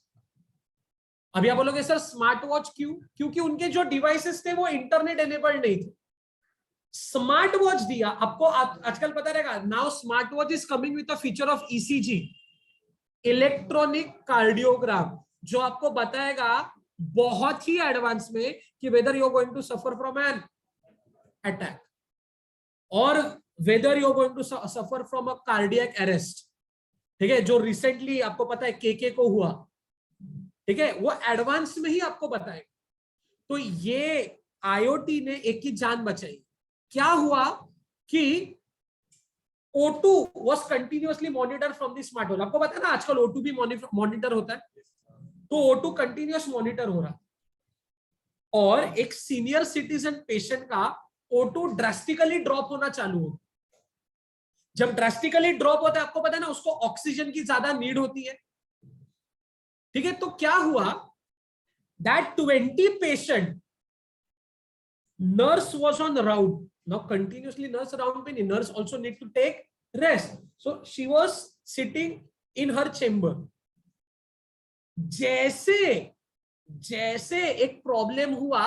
अभी आप बोलोगे सर स्मार्ट वॉच क्यों? क्योंकि उनके जो डिवाइसेस थे वो इंटरनेट एनेबल्ड नहीं थे। स्मार्ट वॉच दिया आपको, आजकल पता रहेगा, now smart watch is coming with a feature of ECG, electronic cardiogram, जो आपको बताएगा बहुत ही एडवांस में कि whether you are going to suffer from an attack और whether you are going to suffer from a cardiac arrest. ठीक है, जो रिसेंटली आपको पता है केके को हुआ, ठीक है, वो एडवांस में ही आपको बताएगा। तो ये आईओटी ने एक की जान बचाई। क्या हुआ कि O2 was continuously monitored from the smart watch. आपको पता है ना आजकल O2 भी मॉनिटर होता है, तो O2 कंटिन्यूअस मॉनिटर हो रहा, और एक सीनियर सिटीजन पेशेंट का O2 ड्रास्टिकली ड्रॉप होना चालू हो। जब ड्रास्टिकली ड्रॉप होता है, आपको पता है ना, उसको ऑक्सीजन की ज्यादा नीड होती है। ठीक है, तो क्या हुआ, that 20 patient, nurse was on round. Now continuously nurse around पे, nurse also need to take rest, so she was sitting in her chamber. जैसे जैसे एक प्रॉब्लम हुआ,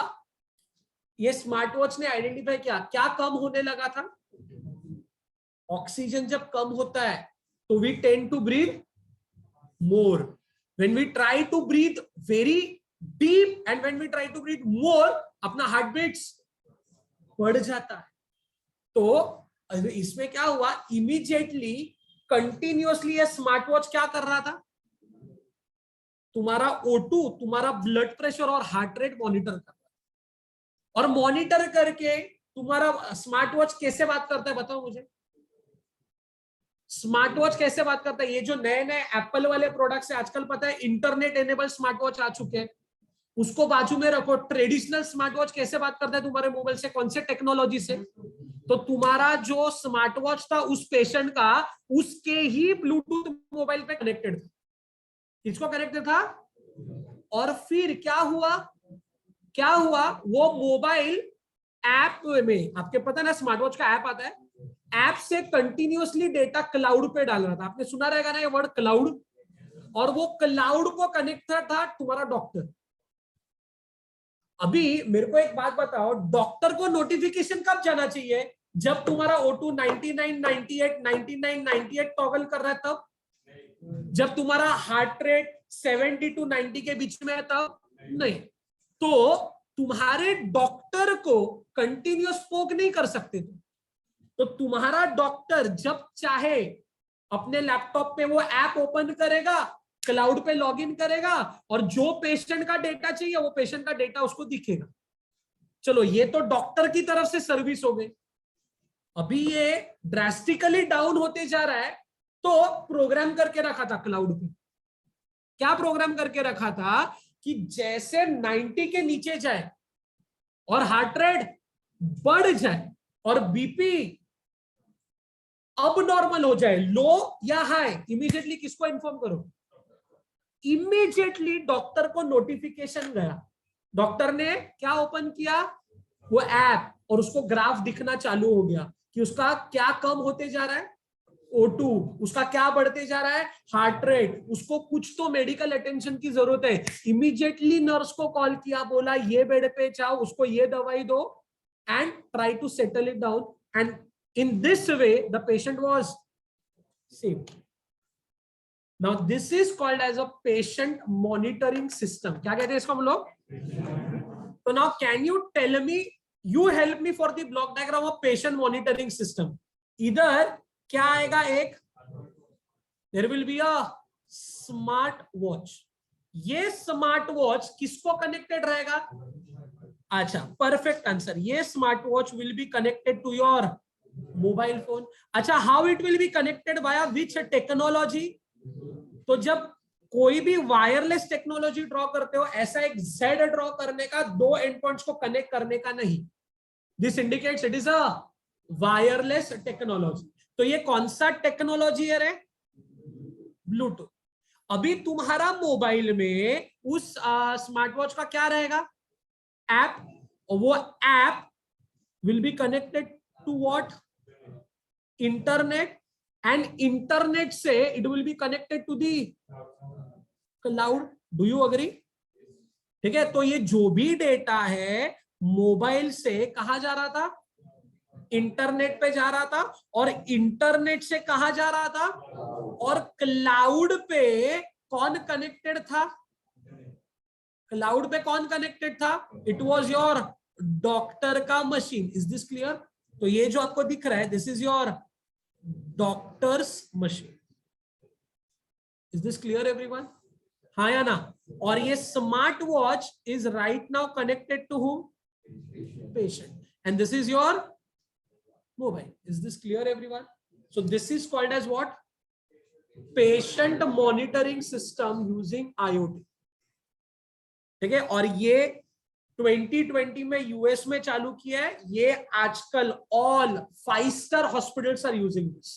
ये स्मार्ट वॉच ने आइडेंटिफाई किया, क्या कम होने लगा था, ऑक्सीजन जब कम होता है तो we tend to breathe more, When we try to breathe very deep and when we try to breathe more, अपना हार्ट बीट्स बढ़ जाता है. तो इसमें क्या हुआ, इमीडिएटली कंटिन्यूअसली ये स्मार्ट वॉच क्या कर रहा था, तुम्हारा O2, तुम्हारा ब्लड प्रेशर और हार्ट रेट मॉनिटर कर रहा है. और मॉनिटर करके तुम्हारा स्मार्ट वॉच कैसे बात करता है बताओ मुझे. स्मार्ट वॉच कैसे बात करता है, ये जो नए नए एप्पल वाले प्रोडक्ट्स है आजकल, पता है इंटरनेट एनेबल स्मार्ट वॉच आ चुके हैं, उसको बाजू में रखो. ट्रेडिशनल स्मार्ट वॉच कैसे बात करता है तुम्हारे मोबाइल से, कौन से टेक्नोलॉजी से. तो तुम्हारा जो स्मार्ट वॉच था उस पेशेंट का, उसके ही ब्लूटूथ मोबाइल पे कनेक्टेड था. किसको कनेक्टेड था. और फिर क्या हुआ, वो मोबाइल ऐप में, आपके पता ना स्मार्ट वॉच का ऐप आता है, ऐप से कंटिन्यूअसली डेटा क्लाउड पे डाल रहा था. आपने सुना रहेगा ना ये वर्ड क्लाउड. और वो क्लाउड को कनेक्टेड था तुम्हारा डॉक्टर. अभी मेरे को एक बात बताओ, डॉक्टर को नोटिफिकेशन कब जाना चाहिए, जब तुम्हारा O2 99 98 99 98 टॉगल कर रहा है तब. जब तुम्हारा हार्ट रेट 70 to 90 के बीच में है तब नहीं. तो तुम्हारे डॉक्टर को कंटिन्यूअस पोक नहीं कर सकते तुम. तो तुम्हारा डॉक्टर जब चाहे अपने लैपटॉप पे वो ऐप ओपन करेगा, क्लाउड पे लॉगिन करेगा, और जो पेशेंट का डेटा चाहिए वो पेशेंट का डेटा उसको दिखेगा. चलो ये तो डॉक्टर की तरफ से सर्विस हो गई. अभी ये ड्रास्टिकली डाउन होते जा रहा है. तो प्रोग्राम करके रखा था क्लाउड पे. क्या प्रोग्राम करके रखा था कि जैसे 90 के नीचे जाए और हार्ट रेट बढ़ जाए और बीपी अब नॉर्मल हो जाए, लो या हाई, इमीडिएटली किसको इन्फॉर्म करो. इमीडिएटली डॉक्टर को नोटिफिकेशन गया. डॉक्टर ने क्या ओपन किया, वो ऐप, और उसको ग्राफ दिखना चालू हो गया कि उसका क्या कम होते जा रहा है O2, उसका क्या बढ़ते जा रहा है हार्ट रेट. उसको कुछ तो मेडिकल अटेंशन की जरूरत है. इमीडिएटली नर्स को कॉल किया, बोला ये बेड पे जाओ, उसको ये दवाई दो, and try to settle it down. And in this way the patient was saved. Now this is called as a patient monitoring system. क्या कहते हैं इसको हम लोग. तो now can you tell me, you help me for the block diagram of patient monitoring system. इधर क्या आएगा, एक there will be a smart watch. ये स्मार्ट वॉच किसको कनेक्टेड रहेगा. अच्छा, परफेक्ट आंसर. ये smart watch will be connected to your mobile phone. अच्छा, how it will be connected, via which technology. तो जब कोई भी वायरलेस टेक्नोलॉजी ड्रॉ करते हो, ऐसा एक जेड ड्रॉ करने का, दो एंड पॉइंट्स को कनेक्ट करने का नहीं. This indicates it is a wireless technology. तो ये कौन सा टेक्नोलॉजी है रे, ब्लूटूथ. अभी तुम्हारा मोबाइल में उस स्मार्ट वॉच का क्या रहेगा, ऐप. और वो app will be connected to what, internet. And internet से it will be connected to the cloud. Do you agree. ठीक है. तो ये जो भी डेटा है मोबाइल से कहा जा रहा था, इंटरनेट पे जा रहा था, और इंटरनेट से कहा जा रहा था, और क्लाउड पे कौन कनेक्टेड था, क्लाउड पे कौन कनेक्टेड था, इट वॉज योर डॉक्टर का मशीन. Is this clear. तो ये जो आपको दिख रहा है, this is your doctor's machine. Is this clear everyone. हाँ या ना. और ये smart watch is right now connected to whom, patient. And this is your mobile. Is this clear everyone. So this is called as what, patient monitoring system using IoT. ठीक है. और ये 2020 में यूएस में चालू किया है. ये आजकल all five star hospitals are using this,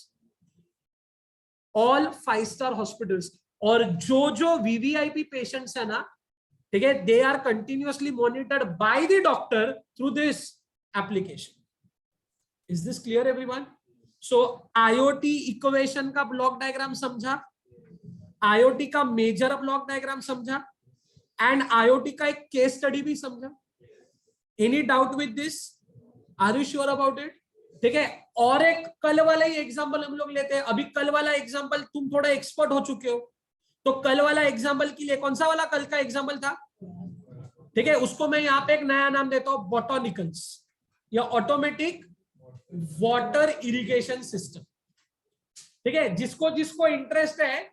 all five star hospitals. और जो VVIP पेशेंट्स है ना, ठीक है, they are continuously monitored by the doctor through this application. Is this clear everyone. So IoT equation का ब्लॉक डायग्राम समझा, IoT का major block diagram समझा, एंड IoT का एक केस स्टडी भी समझा. Any doubt with this, are you sure about it. ठीक है. और एक कल वाला ही एग्जांपल हम लोग लेते हैं. अभी कल वाला एग्जांपल तुम थोड़ा एक्सपर्ट हो चुके हो. तो कल वाला एग्जाम्पल के लिए कौन सा वाला कल का एग्जाम्पल था? ठीक है, उसको मैं यहाँ पे एक नया नाम देता हूं, बोटोनिकल्स या ऑटोमेटिक वाटर इरिगेशन सिस्टम। ठीक है, जिसको जिसको इंटरेस्ट है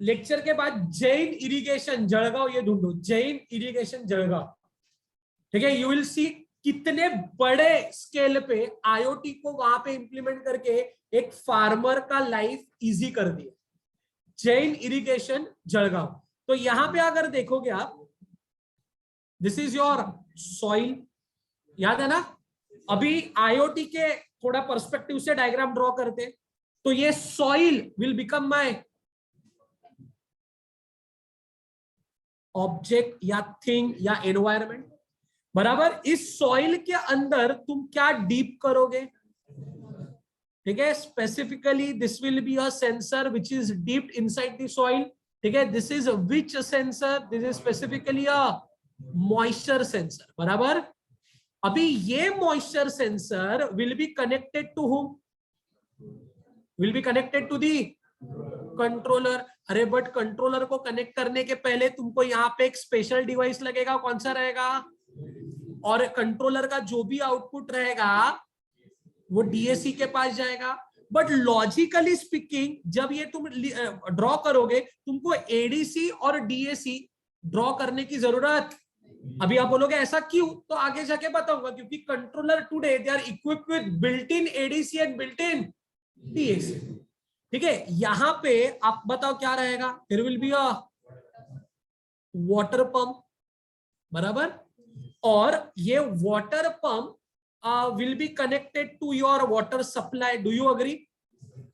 लेक्चर के बाद जैन इरिगेशन जळगांव ये ढूंढो, जैन इरिगेशन जळगांव। ठीक है, यू विल सी कितने बड़े स्केल पे आईओटी को वहां पे इंप्लीमेंट करके एक फार्मर का लाइफ इजी कर दिया। जैन इरिगेशन जळगांव। तो यहां पे अगर देखोगे आप, दिस इज योर सॉइल, याद है ना? अभी आईओटी के थोड़ा पर्सपेक्टिव से डायग्राम ड्रॉ करते, तो ये soil will become my object या थिंग या एनवायरमेंट, बराबर। इस सॉइल के अंदर तुम क्या डीप करोगे? ठीक है, specifically this will be a sensor which is deep inside the soil. ठीक है, this is which sensor? This is specifically a moisture sensor, बराबर। अभी ये moisture sensor will be connected to whom? Will be connected to the controller. अरे but controller को connect करने के पहले तुमको यहाँ पे एक स्पेशल डिवाइस लगेगा, कौन सा रहेगा? और कंट्रोलर का जो भी आउटपुट रहेगा वो डीएसी के पास जाएगा। बट लॉजिकली स्पीकिंग जब ये तुम ड्रॉ करोगे, तुमको एडीसी और डीएसी ड्रॉ करने की जरूरत। अभी आप बोलोगे ऐसा क्यों, तो आगे जाके बताऊंगा। क्योंकि controller today they are equipped with built in ADC and built in DAC. ठीक है, यहां पे आप बताओ क्या रहेगा? There will be a water pump, बराबर। और ये water pump will be connected to your water supply. Do you agree?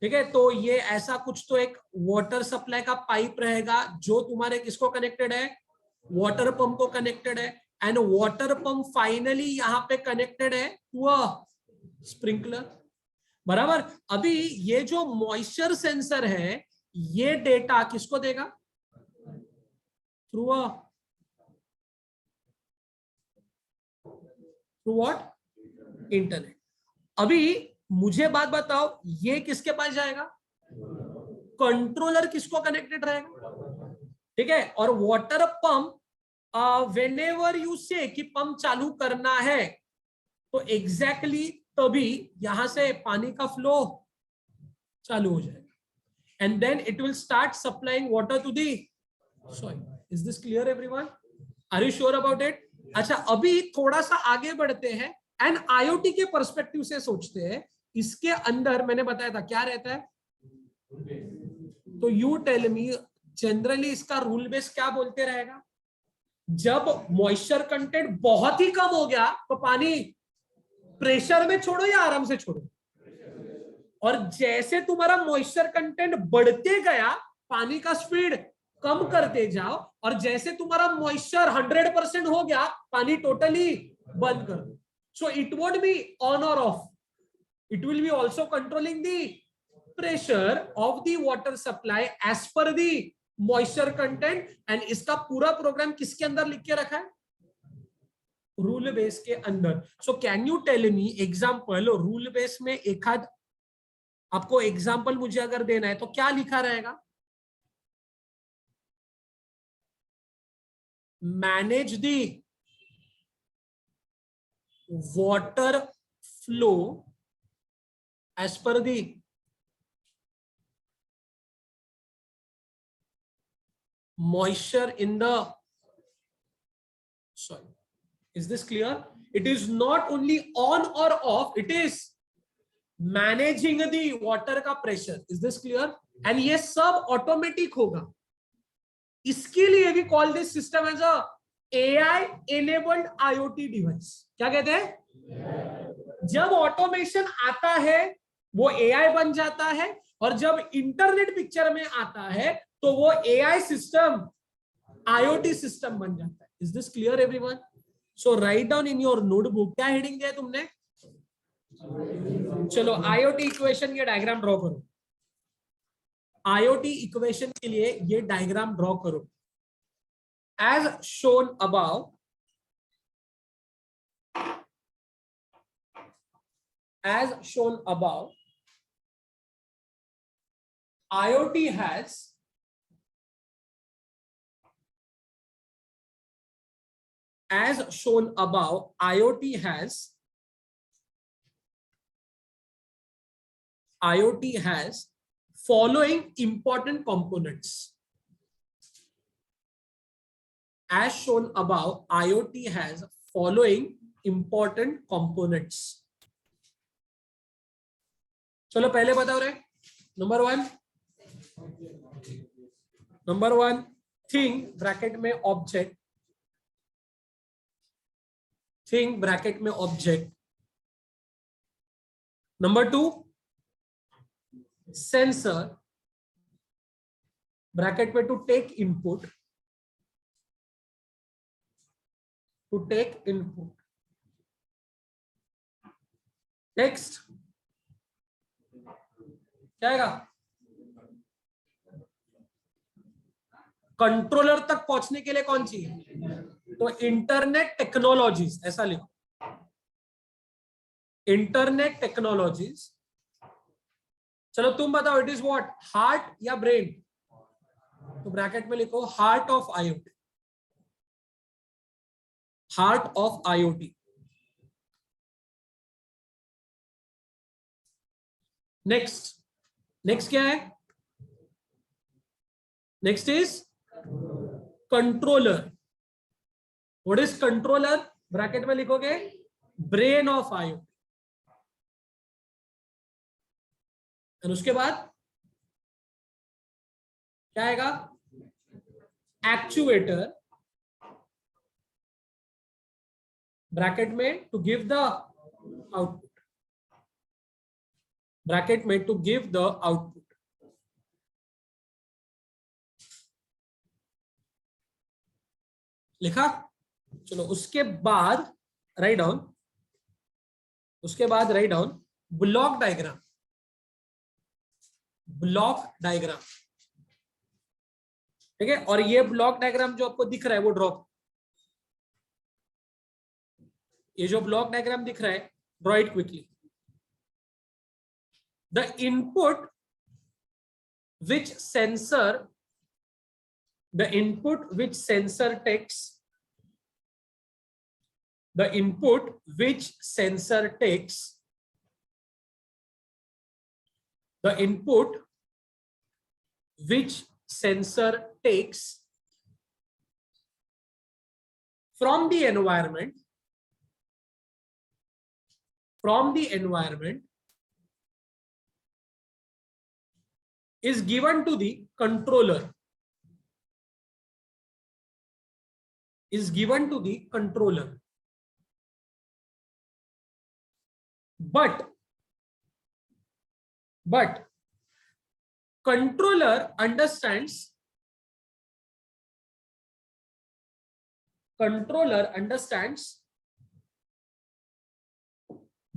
ठीक है, तो ये ऐसा कुछ तो एक वाटर सप्लाई का पाइप रहेगा जो तुम्हारे किसको कनेक्टेड है? वाटर पंप को कनेक्टेड है। एंड वाटर पंप फाइनली यहां पे कनेक्टेड है टू अ स्प्रिंकलर, बराबर। अभी ये जो मॉइस्चर सेंसर है, ये डेटा किसको देगा? Through what? इंटरनेट। अभी मुझे बात बताओ, ये किसके पास जाएगा? कंट्रोलर किसको कनेक्टेड रहेगा? ठीक है, और वाटर पंप व्हेनेवर यू से कि पंप चालू करना है, तो एग्जैक्टली तभी यहां से पानी का फ्लो चालू हो जाएगा। And then it will start supplying water to the soil. Is this clear everyone? Are you sure about it? अच्छा, अभी थोड़ा सा आगे बढ़ते हैं एंड आईओटी के पर्सपेक्टिव से सोचते हैं। इसके अंदर मैंने बताया था क्या रहता है, तो यू टेल मी, जनरली इसका रूल बेस क्या बोलते रहेगा? जब मॉइस्चर कंटेंट बहुत ही कम हो गया तो पानी प्रेशर में छोड़ो या आराम से छोड़ो? और जैसे तुम्हारा मॉइस्चर कंटेंट बढ़ते गया, पानी का स्पीड कम करते जाओ। और जैसे तुम्हारा मॉइस्चर 100% हो गया, पानी टोटली बंद कर दो। So it won't be on और off, it will be also controlling the pressure of the water supply as per the moisture content. And इसका पूरा प्रोग्राम किसके अंदर लिख के रखा है? रूल बेस के अंदर। So can you tell me example, rule base में एक आध आपको एग्जाम्पल मुझे अगर देना है तो क्या लिखा रहेगा? Manage the water flow as per the moisture in the soil. Is this clear? It is not only on or off, it is managing the water का pressure. Is this clear? And ये सब automatic होगा। इसके लिए भी call this system as a AI enabled IoT device. क्या कहते हैं? जब ऑटोमेशन आता है वो AI बन जाता है, और जब इंटरनेट पिक्चर में आता है तो वो AI सिस्टम IoT सिस्टम बन जाता है। Is this clear everyone? So write down in your notebook, क्या हेडिंग दिया तुमने? चलो IoT इक्वेशन ये डायग्राम ड्रॉ करो। IoT इक्वेशन के लिए ये डायग्राम ड्रॉ करो। As shown above, as shown above, IoT has as shown above, IoT has following important components. As shown above, IoT has following important components. चलो पहले बताओ रे. नंबर वन थिंग ब्रैकेट में object. Thing bracket में object. Number two sensor bracket में to take input. To take input. Next क्या आएगा? Controller तक पहुंचने के लिए कौन चाहिए? तो इंटरनेट टेक्नोलॉजीज, ऐसा लिखो. Internet technologies. चलो तुम बताओ, इट इज व्हाट, हार्ट या ब्रेन? तो ब्रैकेट में लिखो heart of IoT. Heart of IoT. Next क्या है? Next is controller. What is controller? Bracket में लिखोगे ब्रेन ऑफ आईओटी. और उसके बाद क्या आएगा? एक्चुएटर. ब्रैकेट में to give the output. Bracket में टू गिव द आउटपुट. लिखा? चलो उसके बाद राइट डाउन. उसके बाद write down block diagram. Block diagram. ठीक है. और ये ब्लॉक डायग्राम जो आपको दिख रहा है वो ड्रॉ. ये जो ब्लॉक डायग्राम दिख रहा है, draw it quickly. The input which sensor takes, the input which sensor takes, the input which sensor takes from the environment, is given to the controller. Is given to the controller. But controller understands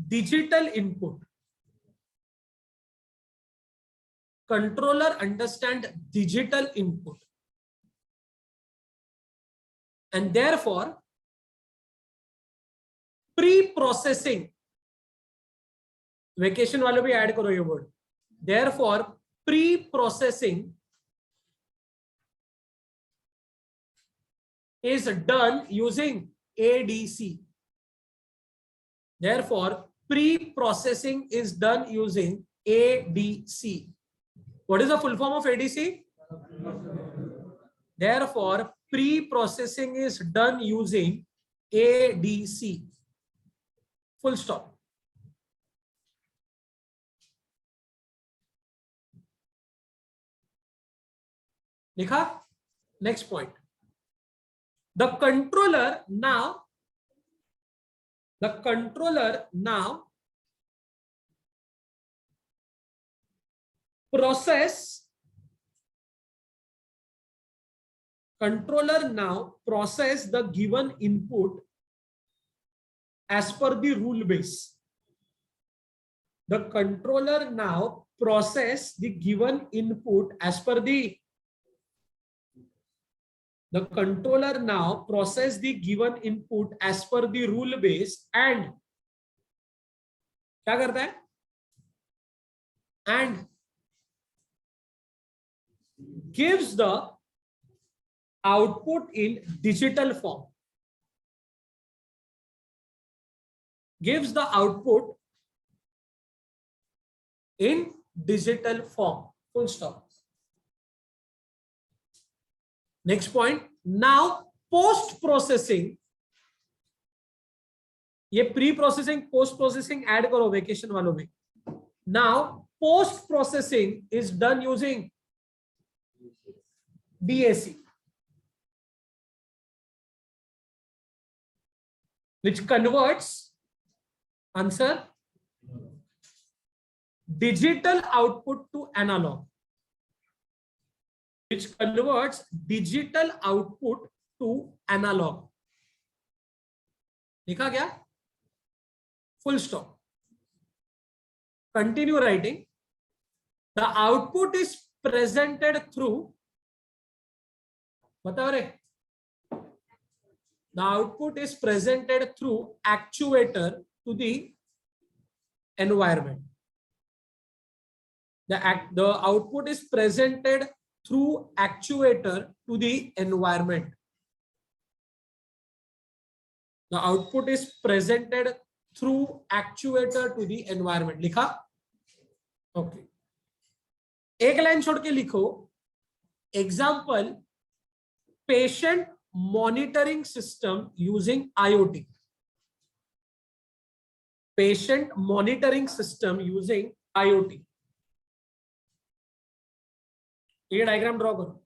digital input. Controller understand digital input, and therefore pre-processing. Vacation वालों भी add करो ये word. Therefore pre-processing is done using ADC. Therefore pre-processing is done using ADC. What is the full form of ADC? Therefore, pre-processing is done using ADC. Full stop. लिखा? Next point. The controller now process the given input as per the rule base. The controller now process the given input as per the rule base and क्या करता है? And gives the output in digital form. gives the output in digital form. Full stop. Next point. Now post processing, ये pre processing post processing add करो vacation वालों में. Now post processing is done using DAC, which converts, answer, digital output to analog, which converts digital output to analog. लिखा गया? Full stop. Continue writing. The output is presented through, बताओ रे. The output is presented through actuator to the environment. The output is presented through actuator to the environment. The output is presented through actuator to the environment. लिखा? Okay. एक line छोड़ के लिखो. Example, patient monitoring system using IoT. Patient monitoring system using IoT. ये diagram draw करो.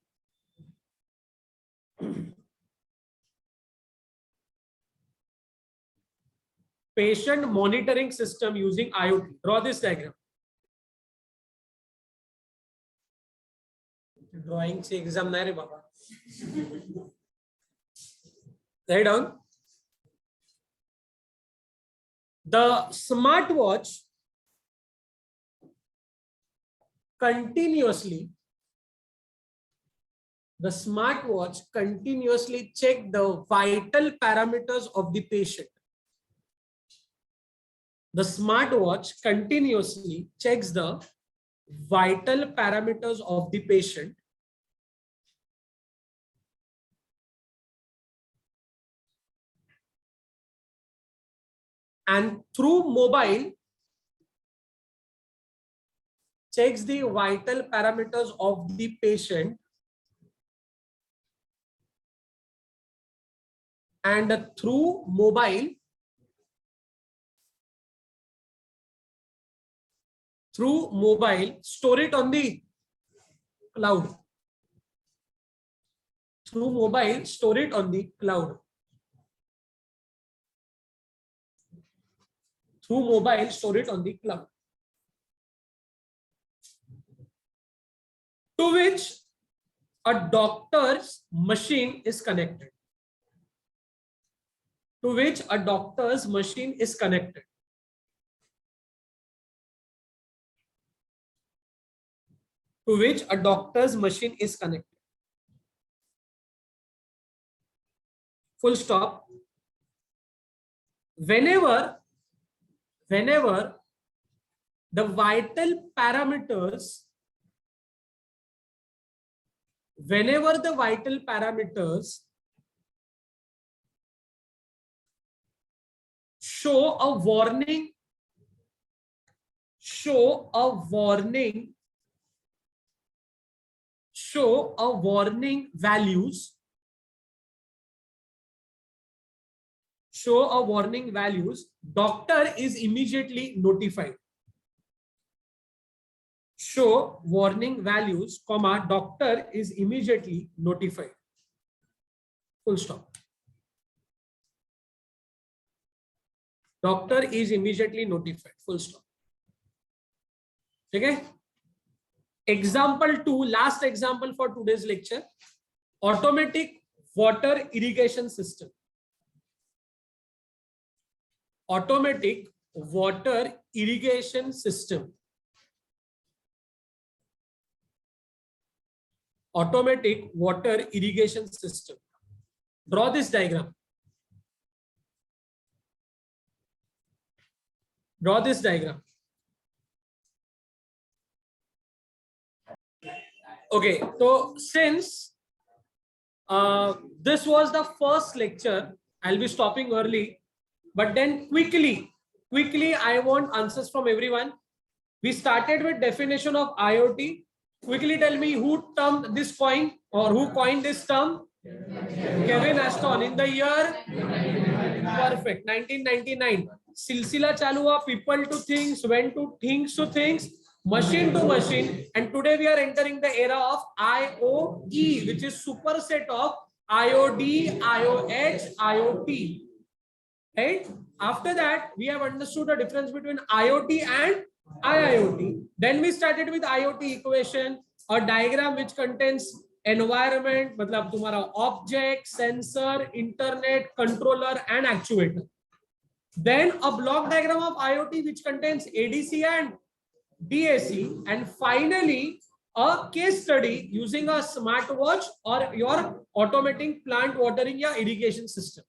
Patient monitoring system using IoT. Draw this diagram. Drawing से exam नहीं रे बाबा. Write down. The smartwatch continuously check the vital parameters of the patient. The smartwatch continuously checks the vital parameters of the patient and through mobile checks the vital parameters of the patient and through mobile store it on the cloud. Through mobile store it on the cloud. Through mobile store it on the cloud. To which a doctor's machine is connected. To which a doctor's machine is connected. To which a doctor's machine is connected. Full stop. Whenever the vital parameters show a warning values, doctor is immediately notified. Show warning values, comma, doctor is immediately notified. Full stop. Doctor is immediately notified. Full stop. Okay. Example 2, last example for today's lecture. Automatic water irrigation system. Automatic water irrigation system. Automatic water irrigation system. Draw this diagram. Draw this diagram. Okay, so since this was the first lecture, I'll be stopping early, but then quickly quickly I want answers from everyone. We started with definition of IoT. Quickly tell me who termed this coin or who coined this term. Kevin Ashton in the year perfect 1999. Silsila chalu hua, people to things, went to things, machine to machine, and today we are entering the era of IoE, which is superset of IoD, IoH, IoT. Right? After that, we have understood the difference between IoT and IIoT. Then we started with IoT equation, a diagram which contains environment, मतलब तुम्हारा object, sensor, internet, controller, and actuator. Then a block diagram of IoT which contains ADC and DAC, and finally a case study using a smartwatch or your automating plant watering या irrigation system.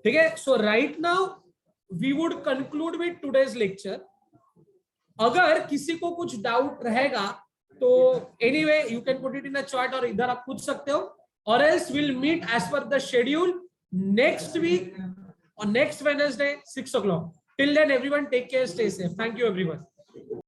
ठीक है, so right now we would conclude with today's lecture. अगर किसी को कुछ doubt रहेगा तो anyway you can put it in a chat और इधर आप पूछ सकते हो, or else we'll meet as per the schedule next week or next Wednesday 6 o'clock. Till then everyone take care, stay safe. Thank you everyone.